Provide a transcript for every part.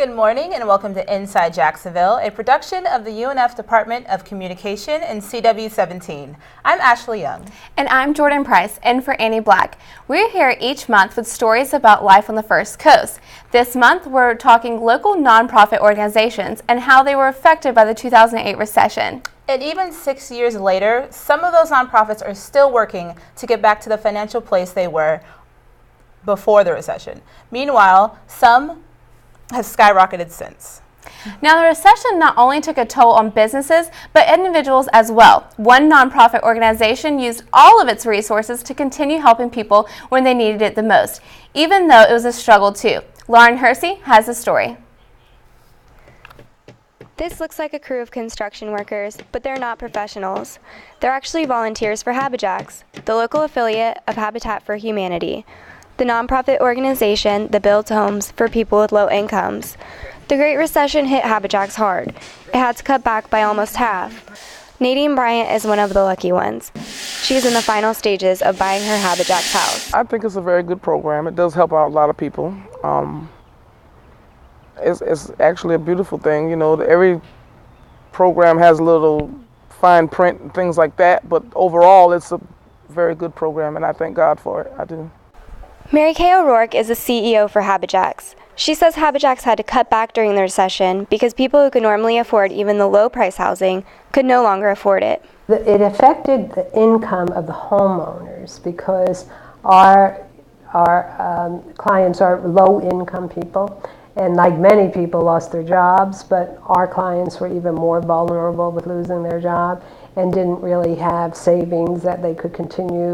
Good morning and welcome to Inside Jacksonville, a production of the UNF Department of Communication and CW17. I'm Ashley Young. And I'm Jordan Price, in for Annie Black. We're here each month with stories about life on the First Coast. This month, we're talking local nonprofit organizations and how they were affected by the 2008 recession. And even 6 years later, some of those nonprofits are still working to get back to the financial place they were before the recession. Meanwhile, some have skyrocketed since. Now, the recession not only took a toll on businesses, but individuals as well. One nonprofit organization used all of its resources to continue helping people when they needed it the most, even though it was a struggle too. Lauren Hersey has the story. This looks like a crew of construction workers, but they're not professionals. They're actually volunteers for HabitJacks, the local affiliate of Habitat for Humanity, the nonprofit organization that builds homes for people with low incomes. The Great Recession hit HabitJacks hard. It had to cut back by almost half. Nadine Bryant is one of the lucky ones. She's in the final stages of buying her HabitJacks house. I think it's a very good program. It does help out a lot of people. It's actually a beautiful thing. You know, every program has a little fine print and things like that, but overall it's a very good program, and I thank God for it. I do. Mary Kay O'Rourke is the CEO for HabitJacks. She says HabitJacks had to cut back during the recession because people who could normally afford even the low-price housing could no longer afford it. It affected the income of the homeowners because our clients are low-income people, and like many people lost their jobs, but our clients were even more vulnerable with losing their job and didn't really have savings that they could continue,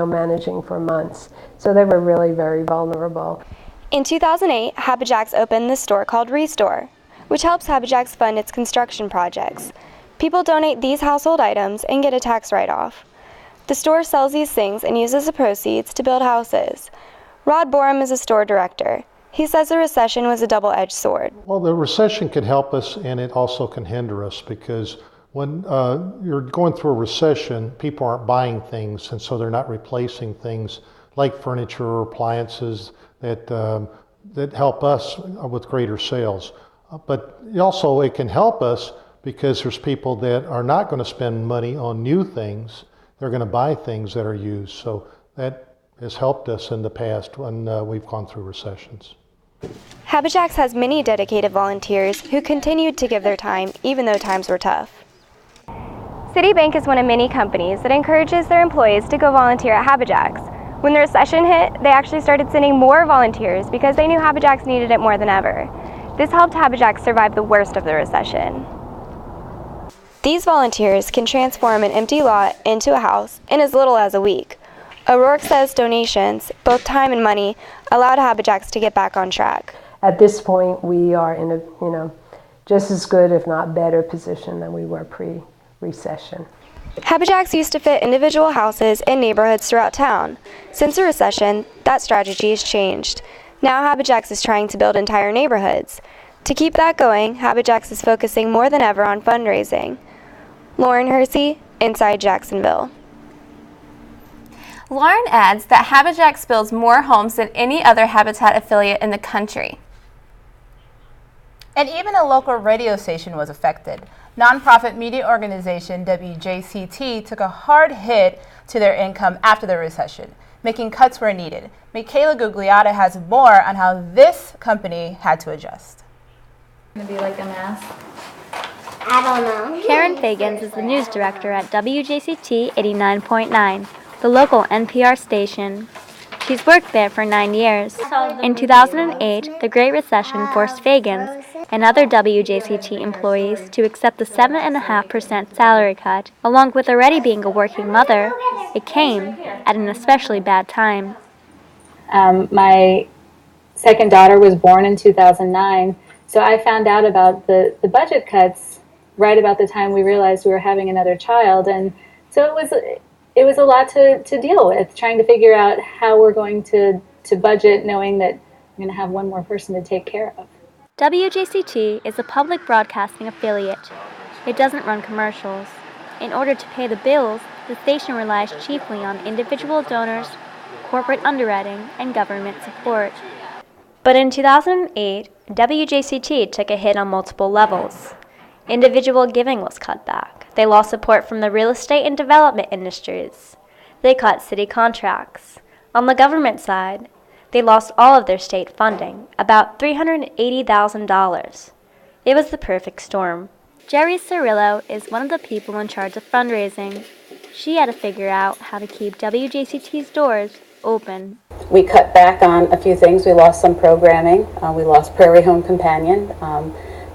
managing for months. So they were really very vulnerable. In 2008, HabitJacks opened this store called Restore, which helps HabitJacks fund its construction projects. People donate these household items and get a tax write-off. The store sells these things and uses the proceeds to build houses. Rod Borum is a store director. He says the recession was a double-edged sword. Well, the recession can help us, and it also can hinder us, because when you're going through a recession, people aren't buying things, and so they're not replacing things like furniture or appliances that help us with greater sales. But also it can help us because there's people that are not going to spend money on new things. They're going to buy things that are used. So that has helped us in the past when we've gone through recessions. HabitJacks has many dedicated volunteers who continued to give their time even though times were tough. Citibank is one of many companies that encourages their employees to go volunteer at HabitJacks. When the recession hit, they actually started sending more volunteers because they knew HabitJacks needed it more than ever. This helped HabitJacks survive the worst of the recession. These volunteers can transform an empty lot into a house in as little as a week. O'Rourke says donations, both time and money, allowed HabitJacks to get back on track. At this point, we are in a, just as good, if not better, position than we were pre-recession. HabitJacks used to fit individual houses in neighborhoods throughout town. Since the recession, that strategy has changed. Now HabitJacks is trying to build entire neighborhoods. To keep that going, HabitJacks is focusing more than ever on fundraising. Lauren Hersey, Inside Jacksonville. Lauren adds that HabitJacks builds more homes than any other Habitat affiliate in the country. And even a local radio station was affected. Nonprofit media organization WJCT took a hard hit to their income after the recession, making cuts where needed. Michaela Gugliotta has more on how this company had to adjust. Gonna be like a mess. I don't know. Karen Fagans is the news director at WJCT 89.9, the local NPR station. She's worked there for 9 years. In 2008, the Great Recession forced Fagans and other WJCT employees to accept the 7.5% salary cut. Along with already being a working mother, it came at an especially bad time. My second daughter was born in 2009, so I found out about the budget cuts right about the time we realized we were having another child, and so it was a lot to deal with, trying to figure out how we're going to budget, knowing that I'm going to have one more person to take care of. WJCT is a public broadcasting affiliate. It doesn't run commercials. In order to pay the bills, the station relies chiefly on individual donors, corporate underwriting, and government support. But in 2008, WJCT took a hit on multiple levels. Individual giving was cut back. They lost support from the real estate and development industries. They cut city contracts. On the government side, they lost all of their state funding, about $380,000. It was the perfect storm. Jerry Cirillo is one of the people in charge of fundraising. She had to figure out how to keep WJCT's doors open. We cut back on a few things. We lost some programming. We lost Prairie Home Companion.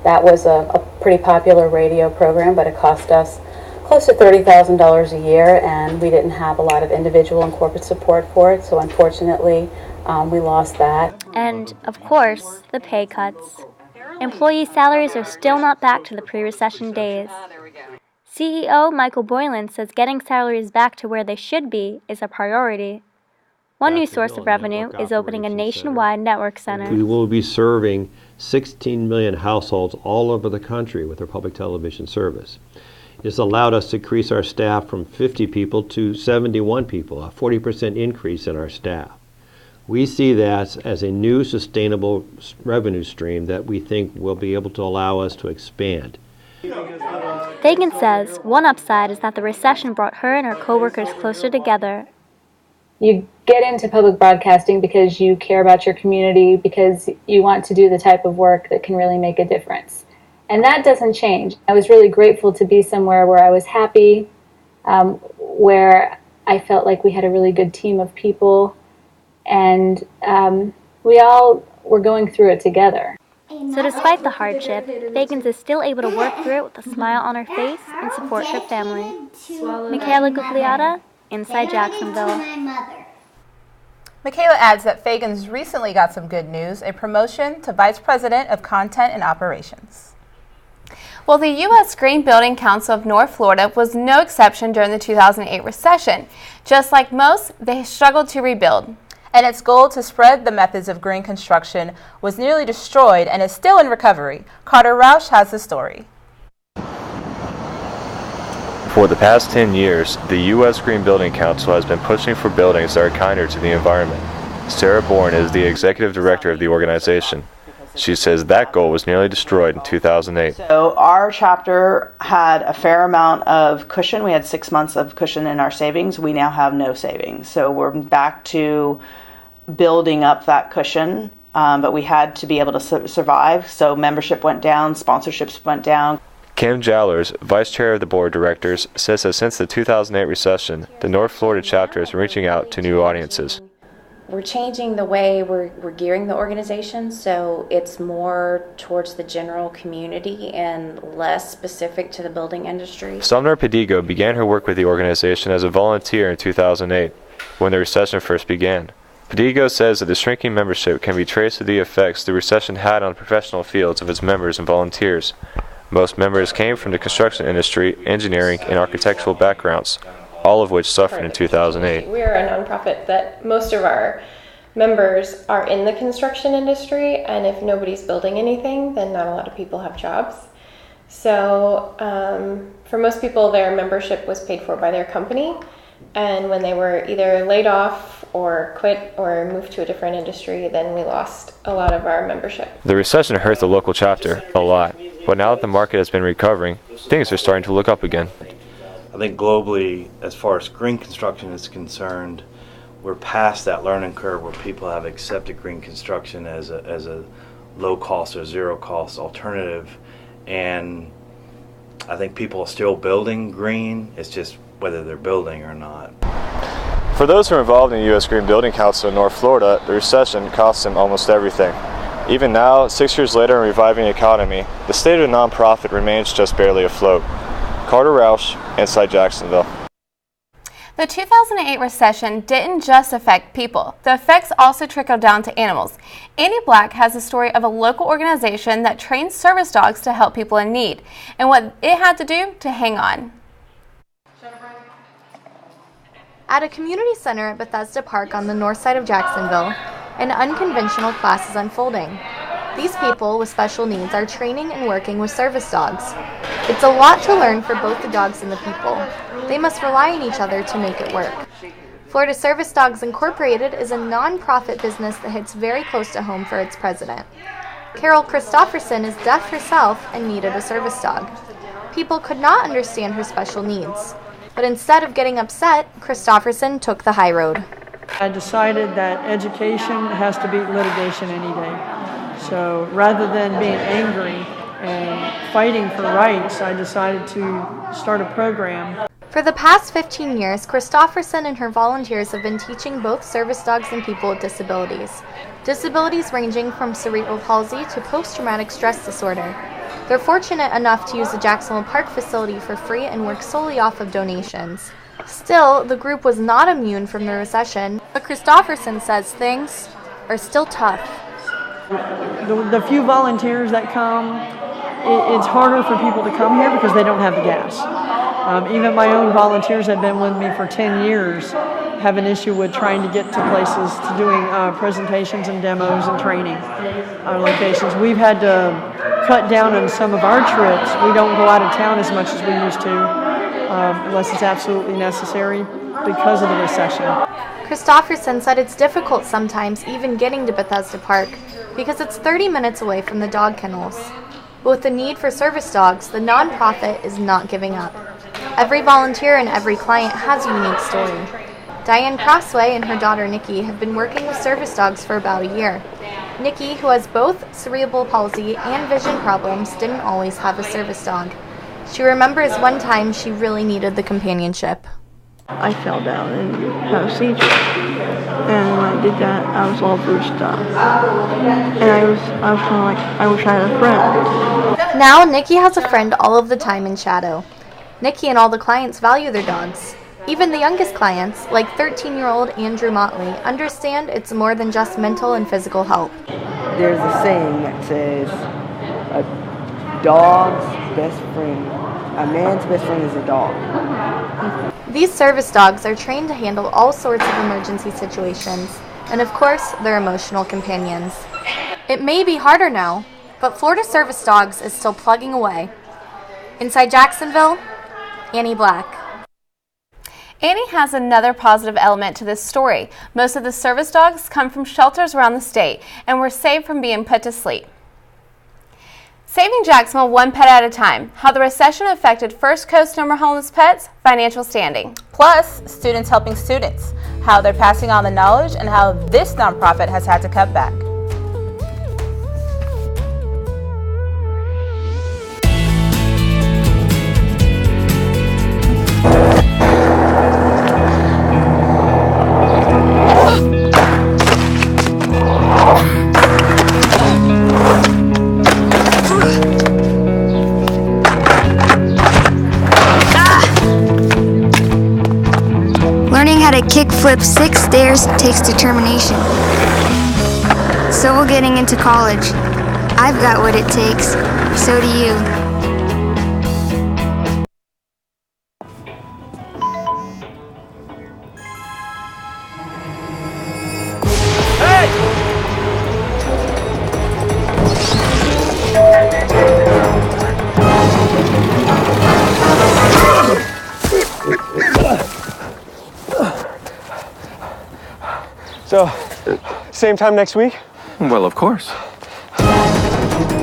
That was a pretty popular radio program, but it cost us close to $30,000 a year, and we didn't have a lot of individual and corporate support for it, so unfortunately we lost that. And, of course, the pay cuts. Employee salaries are still not back to the pre-recession days. CEO Michael Boylan says getting salaries back to where they should be is a priority. One new source of revenue is opening a nationwide network center. We will be serving 16 million households all over the country with our public television service. It's allowed us to increase our staff from 50 people to 71 people, a 40% increase in our staff. We see that as a new sustainable revenue stream that we think will be able to allow us to expand. Fagan says one upside is that the recession brought her and her coworkers closer together. You get into public broadcasting because you care about your community, because you want to do the type of work that can really make a difference. And that doesn't change. I was really grateful to be somewhere where I was happy, where I felt like we had a really good team of people, and we all were going through it together. So despite the hardship, Fagans is still able to work through it with a smile on her face and support her family. Michaela Gugliata, Inside Jacksonville. Michaela adds that Fagans recently got some good news, a promotion to Vice President of Content and Operations. Well, the U.S. Green Building Council of North Florida was no exception during the 2008 recession. Just like most, they struggled to rebuild. And its goal to spread the methods of green construction was nearly destroyed and is still in recovery. Carter Roush has the story. For the past 10 years, the U.S. Green Building Council has been pushing for buildings that are kinder to the environment. Sarah Bourne is the executive director of the organization. She says that goal was nearly destroyed in 2008. So our chapter had a fair amount of cushion. We had 6 months of cushion in our savings. We now have no savings. So we're back to building up that cushion, but we had to be able to survive. So membership went down, sponsorships went down. Kim Jallers, vice chair of the board of directors, says that since the 2008 recession, the North Florida chapter is reaching out to new audiences. We're changing the way we're gearing the organization, so it's more towards the general community and less specific to the building industry. Sumner Pedigo began her work with the organization as a volunteer in 2008, when the recession first began. Pedigo says that the shrinking membership can be traced to the effects the recession had on professional fields of its members and volunteers. Most members came from the construction industry, engineering, and architectural backgrounds, all of which suffered in 2008. We are a nonprofit that most of our members are in the construction industry, and if nobody's building anything, then not a lot of people have jobs. So for most people, their membership was paid for by their company, and when they were either laid off or quit or moved to a different industry, then we lost a lot of our membership. The recession hurt the local chapter a lot, but now that the market has been recovering, things are starting to look up again. I think globally, as far as green construction is concerned, we're past that learning curve where people have accepted green construction as a low cost or zero cost alternative, and I think people are still building green. It's just whether they're building or not. For those who are involved in the U.S. Green Building Council in North Florida, the recession cost them almost everything. Even now, 6 years later in reviving the economy, the state of the nonprofit remains just barely afloat. Carter Roush, Inside Jacksonville. The 2008 recession didn't just affect people. The effects also trickled down to animals. Andy Black has a story of a local organization that trains service dogs to help people in need, and what it had to do to hang on. At a community center at Bethesda Park on the north side of Jacksonville, an unconventional class is unfolding. These people with special needs are training and working with service dogs. It's a lot to learn for both the dogs and the people. They must rely on each other to make it work. Florida Service Dogs Incorporated is a non-profit business that hits very close to home for its president. Carol Christofferson is deaf herself and needed a service dog. People could not understand her special needs, but instead of getting upset, Christofferson took the high road. I decided that education has to beat litigation any day. So rather than being angry and fighting for rights, I decided to start a program. For the past 15 years, Christofferson and her volunteers have been teaching both service dogs and people with disabilities. Disabilities ranging from cerebral palsy to post-traumatic stress disorder. They're fortunate enough to use the Jacksonville Park facility for free and work solely off of donations. Still, the group was not immune from the recession, but Christofferson says things are still tough. The few volunteers that come, it's harder for people to come here because they don't have the gas. Even my own volunteers that have been with me for 10 years have an issue with trying to get to places, to doing presentations and demos and training locations. We've had to cut down on some of our trips. We don't go out of town as much as we used to, unless it's absolutely necessary because of the recession. Christofferson said it's difficult sometimes even getting to Bethesda Park because it's 30 minutes away from the dog kennels. But with the need for service dogs, the nonprofit is not giving up. Every volunteer and every client has a unique story. Diane Crossway and her daughter Nikki have been working with service dogs for about a year. Nikki, who has both cerebral palsy and vision problems, didn't always have a service dog. She remembers one time she really needed the companionship. I fell down and had a seizure. And when I did that, I was all bruised up. And I was kind of like, I wish I had a friend. Now, Nikki has a friend all of the time in Shadow. Nikki and all the clients value their dogs. Even the youngest clients, like 13-year-old Andrew Motley, understand it's more than just mental and physical help. There's a saying that says, a dog's best friend, a man's best friend is a dog. These service dogs are trained to handle all sorts of emergency situations, and of course, they're emotional companions. It may be harder now, but Florida Service Dogs is still plugging away. Inside Jacksonville, Annie Black. Annie has another positive element to this story. Most of the service dogs come from shelters around the state and were saved from being put to sleep. Saving Jacksonville one pet at a time. How the recession affected First Coast No More Homeless Pets, financial standing. Plus, students helping students. How they're passing on the knowledge and how this nonprofit has had to cut back. Kickflip 6 stairs takes determination. So will getting into college. I've got what it takes. So do you. So, same time next week? Well, of course.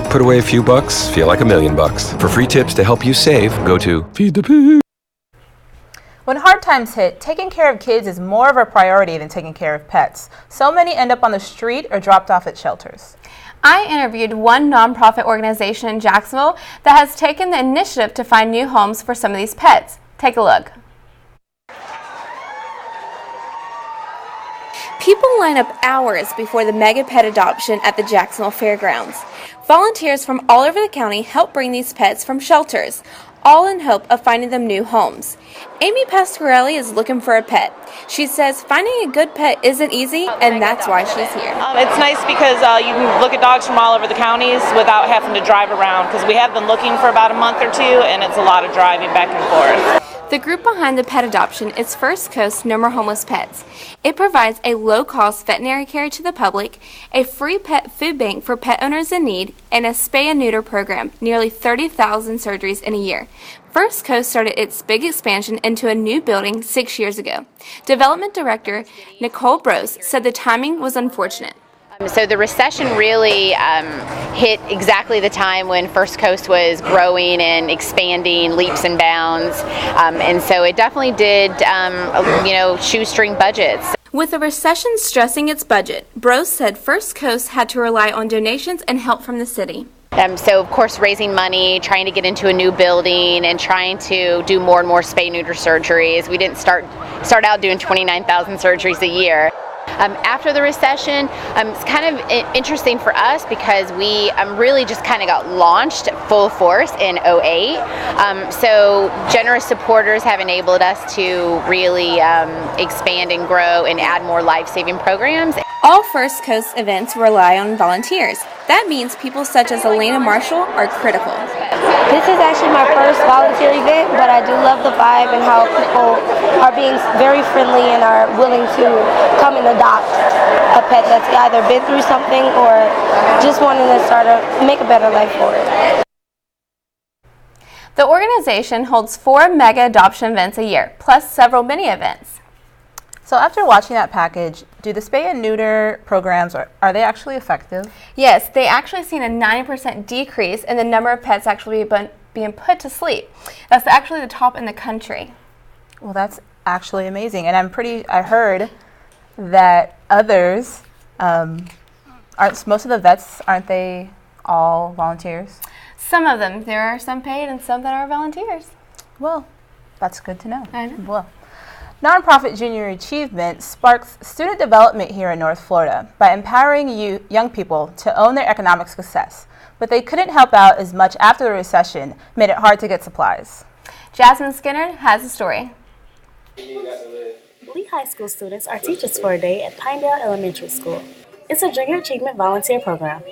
Put away a few bucks, feel like $1 million. For free tips to help you save, go to Feed the Pig. When hard times hit, taking care of kids is more of a priority than taking care of pets. So many end up on the street or dropped off at shelters. I interviewed one nonprofit organization in Jacksonville that has taken the initiative to find new homes for some of these pets. Take a look. People line up hours before the mega pet adoption at the Jacksonville Fairgrounds. Volunteers from all over the county help bring these pets from shelters, all in hope of finding them new homes. Amy Pasquarelli is looking for a pet. She says finding a good pet isn't easy, and that's why she's here. It's nice because you can look at dogs from all over the counties without having to drive around, because we have been looking for about a month or two, and it's a lot of driving back and forth. The group behind the pet adoption is First Coast No More Homeless Pets. It provides a low-cost veterinary care to the public, a free pet food bank for pet owners in need, and a spay and neuter program, nearly 30,000 surgeries in a year. First Coast started its big expansion into a new building 6 years ago. Development Director Nicole Brose said the timing was unfortunate. So the recession really hit exactly the time when First Coast was growing and expanding leaps and bounds, and so it definitely did, shoestring budgets. With the recession stressing its budget, Brose said First Coast had to rely on donations and help from the city. So of course raising money, trying to get into a new building, and trying to do more and more spay-neuter surgeries. We didn't start out doing 29,000 surgeries a year. After the recession, it's kind of interesting for us because we really just kind of got launched full force in 2008. So generous supporters have enabled us to really expand and grow and add more life-saving programs. All First Coast events rely on volunteers. That means people such as Elena Marshall are critical. This is actually my first volunteer event, but I do love the vibe and how people are being very friendly and are willing to come and adopt a pet that's either been through something or just wanting to make a better life for it. The organization holds 4 mega adoption events a year, plus several mini events. So after watching that package, do the spay and neuter programs, are they actually effective? Yes, they actually seen a 90% decrease in the number of pets actually being put to sleep. That's actually the top in the country. Well, that's actually amazing. And I heard that others, most of the vets, aren't they all volunteers? Some of them. There are some paid and some that are volunteers. Well, that's good to know. I know. Well, Nonprofit Junior Achievement sparks student development here in North Florida by empowering young people to own their economic success. But they couldn't help out as much after the recession made it hard to get supplies. Jasmine Skinner has the story. Lee High School students are teachers for a day at Pinedale Elementary School. It's a Junior Achievement volunteer program.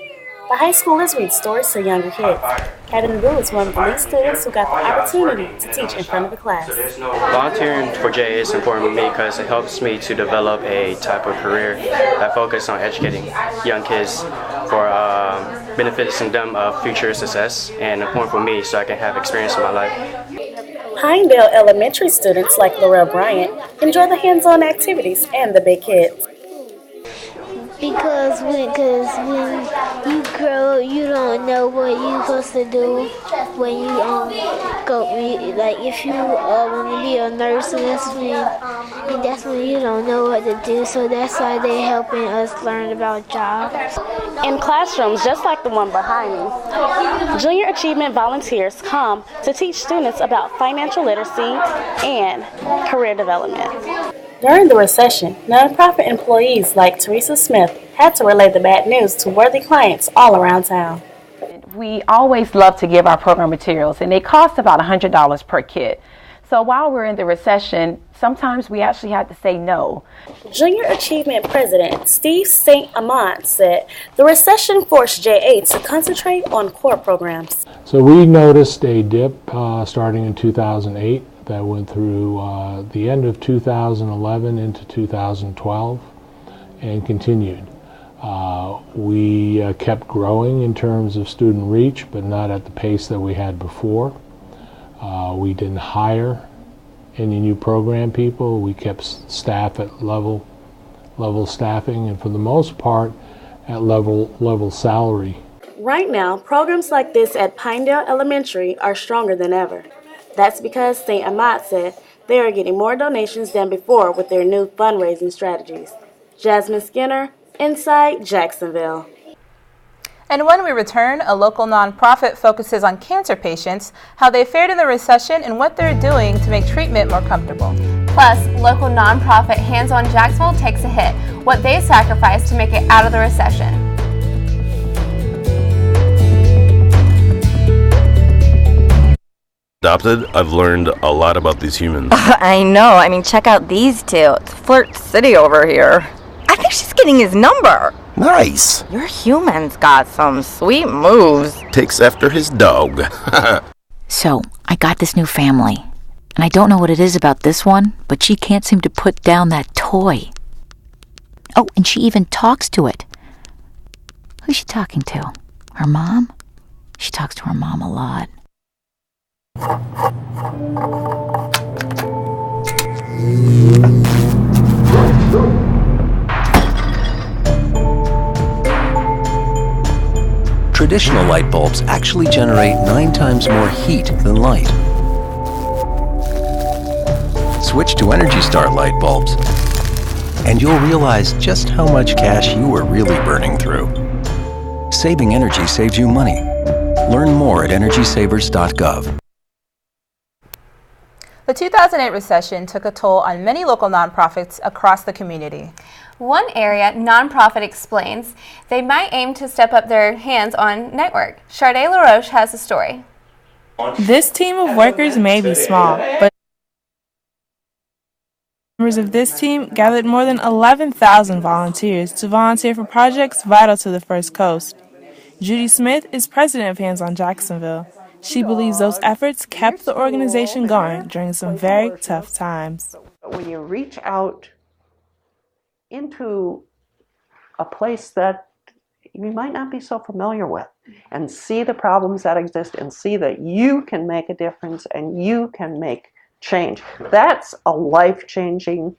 The high schoolers read stories to younger kids. Kevin Boo is one of the Lee students who got the opportunity to teach in front of the class. Volunteering for JA is important for me because it helps me to develop a type of career that focuses on educating young kids for benefiting them of future success, and important for me so I can have experience in my life. Pinedale Elementary students like Laurel Bryant enjoy the hands-on activities and the big kids. Because when you grow, you don't know what you're supposed to do when you go. Like if you want to be a nurse, and that's when you don't know what to do. So that's why they're helping us learn about jobs. In classrooms just like the one behind me, Junior Achievement volunteers come to teach students about financial literacy and career development. During the recession, nonprofit employees like Teresa Smith had to relay the bad news to worthy clients all around town. We always love to give our program materials, and they cost about $100 per kit. So while we're in the recession, sometimes we actually had to say no. Junior Achievement President Steve St. Amant said the recession forced JA to concentrate on core programs. So we noticed a dip starting in 2008 that went through the end of 2011 into 2012 and continued. We kept growing in terms of student reach, but not at the pace that we had before. We didn't hire any new program people. We kept staff at level staffing, and for the most part at level salary. Right now, programs like this at Pinedale Elementary are stronger than ever. That's because St. Amat said they are getting more donations than before with their new fundraising strategies. Jasmine Skinner, Inside Jacksonville. And when we return, a local nonprofit focuses on cancer patients, how they fared in the recession, and what they're doing to make treatment more comfortable. Plus, local nonprofit HandsOn Jacksonville takes a hit, what they sacrificed to make it out of the recession. Adopted, I've learned a lot about these humans. I know. I mean, check out these two. It's Flirt City over here. I think she's getting his number. Nice. Your human's got some sweet moves. Takes after his dog. So, I got this new family. And I don't know what it is about this one, but she can't seem to put down that toy. Oh, and she even talks to it. Who's she talking to? Her mom? She talks to her mom a lot. Traditional light bulbs actually generate 9 times more heat than light. Switch to Energy Star light bulbs, and you'll realize just how much cash you are really burning through. Saving energy saves you money. Learn more at energysavers.gov. The 2008 recession took a toll on many local nonprofits across the community. One area nonprofit explains they might aim to step up their hands-on network. Sharday LaRoche has a story. This team of workers may be small, but members of this team gathered more than 11,000 volunteers to volunteer for projects vital to the First Coast. Judy Smith is president of HandsOn Jacksonville. She believes those efforts kept the organization going during some very tough times. When you reach out into a place that you might not be so familiar with and see the problems that exist and see that you can make a difference and you can make change, that's a life-changing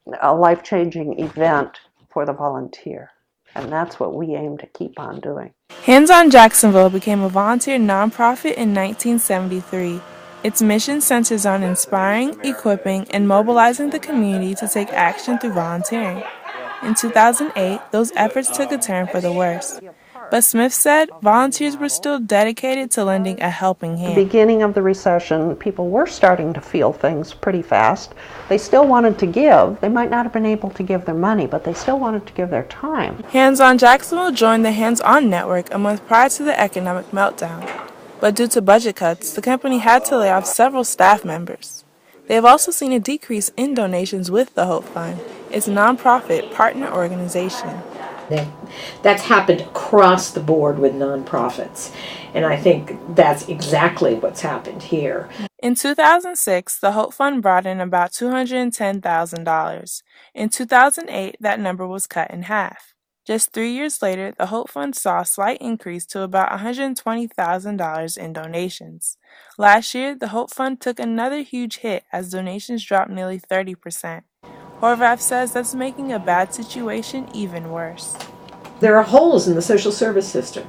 event for the volunteer. And that's what we aim to keep on doing. HandsOn Jacksonville became a volunteer nonprofit in 1973. Its mission centers on inspiring, equipping, and mobilizing the community to take action through volunteering. In 2008, those efforts took a turn for the worse. But Smith said volunteers were still dedicated to lending a helping hand. At the beginning of the recession, people were starting to feel things pretty fast. They still wanted to give. They might not have been able to give their money, but they still wanted to give their time. HandsOn Jacksonville joined the HandsOn Network a month prior to the economic meltdown. But due to budget cuts, the company had to lay off several staff members. They have also seen a decrease in donations with the Hope Fund, its nonprofit partner organization. That's happened across the board with nonprofits, and I think that's exactly what's happened here. In 2006, the Hope Fund brought in about $210,000. In 2008, that number was cut in half. Just 3 years later, the Hope Fund saw a slight increase to about $120,000 in donations. Last year, the Hope Fund took another huge hit as donations dropped nearly 30%. Horvath says that's making a bad situation even worse. There are holes in the social service system,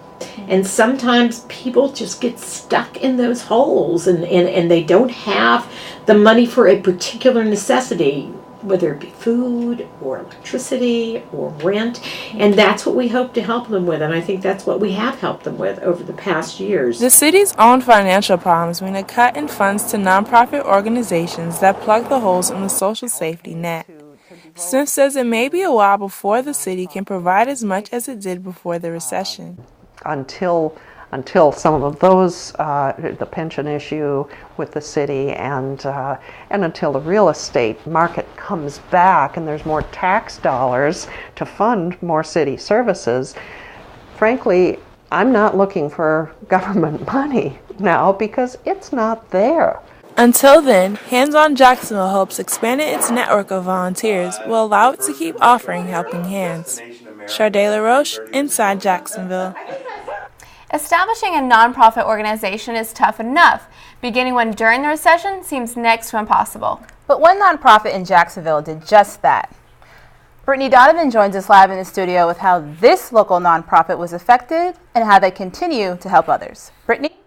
and sometimes people just get stuck in those holes and they don't have the money for a particular necessity, whether it be food or electricity or rent, and that's what we hope to help them with, and I think that's what we have helped them with over the past years. The city's own financial problems mean a cut in funds to nonprofit organizations that plug the holes in the social safety net. Smith says it may be a while before the city can provide as much as it did before the recession. Until some of those, the pension issue with the city and until the real estate market comes back and there's more tax dollars to fund more city services, frankly, I'm not looking for government money now because it's not there. Until then, HandsOn Jacksonville hopes expanding its network of volunteers will allow it to keep offering helping hands. Sharday LaRoche, Inside Jacksonville. Establishing a nonprofit organization is tough enough. Beginning one during the recession seems next to impossible. But one nonprofit in Jacksonville did just that. Brittany Donovan joins us live in the studio with how this local nonprofit was affected and how they continue to help others. Brittany?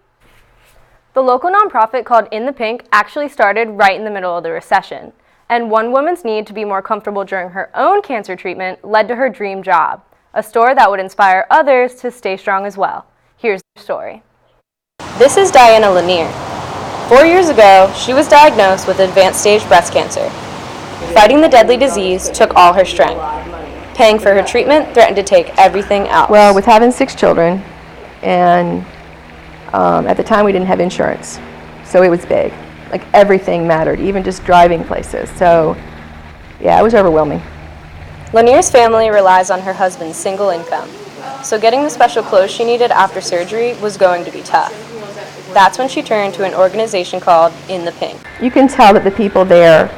The local nonprofit called In the Pink actually started right in the middle of the recession, and one woman's need to be more comfortable during her own cancer treatment led to her dream job, a store that would inspire others to stay strong as well. Here's her story. This is Diana Lanier. 4 years ago, she was diagnosed with advanced stage breast cancer. Fighting the deadly disease took all her strength. Paying for her treatment threatened to take everything else. Well, with having 6 children, and at the time we didn't have insurance, so it was big. Like everything mattered, even just driving places. So yeah, it was overwhelming. Lanier's family relies on her husband's single income, so getting the special clothes she needed after surgery was going to be tough. That's when she turned to an organization called In the Pink. You can tell that the people there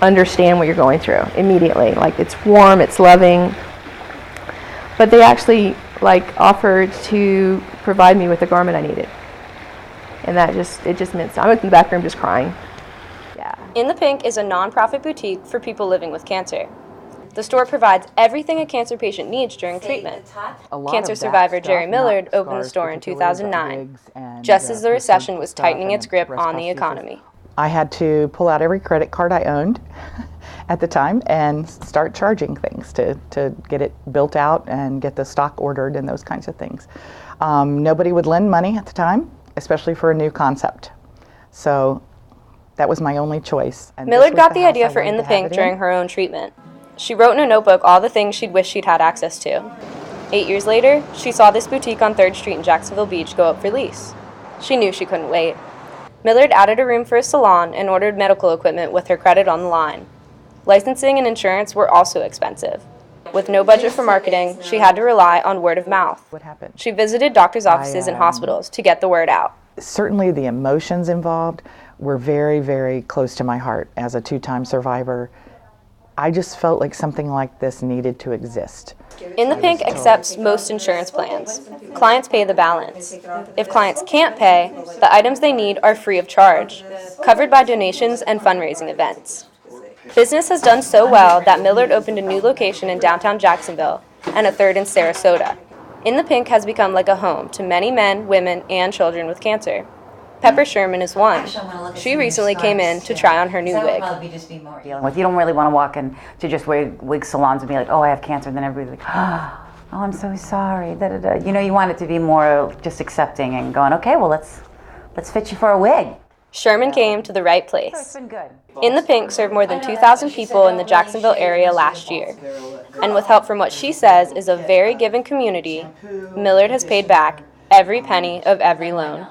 understand what you're going through immediately. Like, it's warm, it's loving. But they actually offered to provide me with the garment I needed. And it just meant so. I was in the back room just crying. Yeah. In the Pink is a nonprofit boutique for people living with cancer. The store provides everything a cancer patient needs during treatment. Cancer survivor Jerry Millard opened the store in 2009, just as the recession was tightening its grip on the economy. I had to pull out every credit card I owned at the time and start charging things to get it built out and get the stock ordered and those kinds of things. Nobody would lend money at the time, especially for a new concept. So that was my only choice. And Millard got the idea for In the Pink during her own treatment. She wrote in a notebook all the things she'd wished she'd had access to. 8 years later, she saw this boutique on 3rd Street in Jacksonville Beach go up for lease. She knew she couldn't wait. Millard added a room for a salon and ordered medical equipment with her credit on the line. Licensing and insurance were also expensive. With no budget for marketing, she had to rely on word of mouth. What happened? She visited doctors' offices and hospitals to get the word out. Certainly the emotions involved were very, very close to my heart. As a 2-time survivor, I just felt like something like this needed to exist. In the Pink accepts most insurance plans. Clients pay the balance. If clients can't pay, the items they need are free of charge, covered by donations and fundraising events. Business has done so well that Millard opened a new location in downtown Jacksonville and a third in Sarasota. In the Pink has become like a home to many men, women, and children with cancer. Pepper Sherman is one. She recently came in to try on her new wig. You don't really want to walk in to just wig salons and be like, oh, I have cancer, and then everybody's like, oh, I'm so sorry. Da, da, da. You know, you want it to be more just accepting and going, okay, well, let's fit you for a wig. Sherman came to the right place. So it's been good. In the Pink served more than 2,000 people in the Jacksonville area last year. And with help from what she says is a very giving community, Millard has paid back every penny of every loan.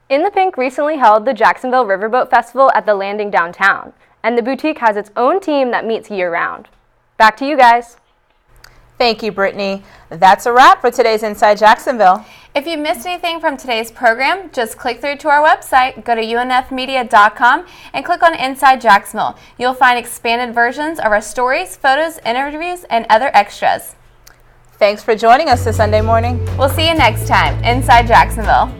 In the Pink recently held the Jacksonville Riverboat Festival at the Landing downtown, and the boutique has its own team that meets year-round. Back to you guys. Thank you, Brittany. That's a wrap for today's Inside Jacksonville. If you missed anything from today's program, just click through to our website, go to unfmedia.com, and click on Inside Jacksonville. You'll find expanded versions of our stories, photos, interviews, and other extras. Thanks for joining us this Sunday morning. We'll see you next time, Inside Jacksonville.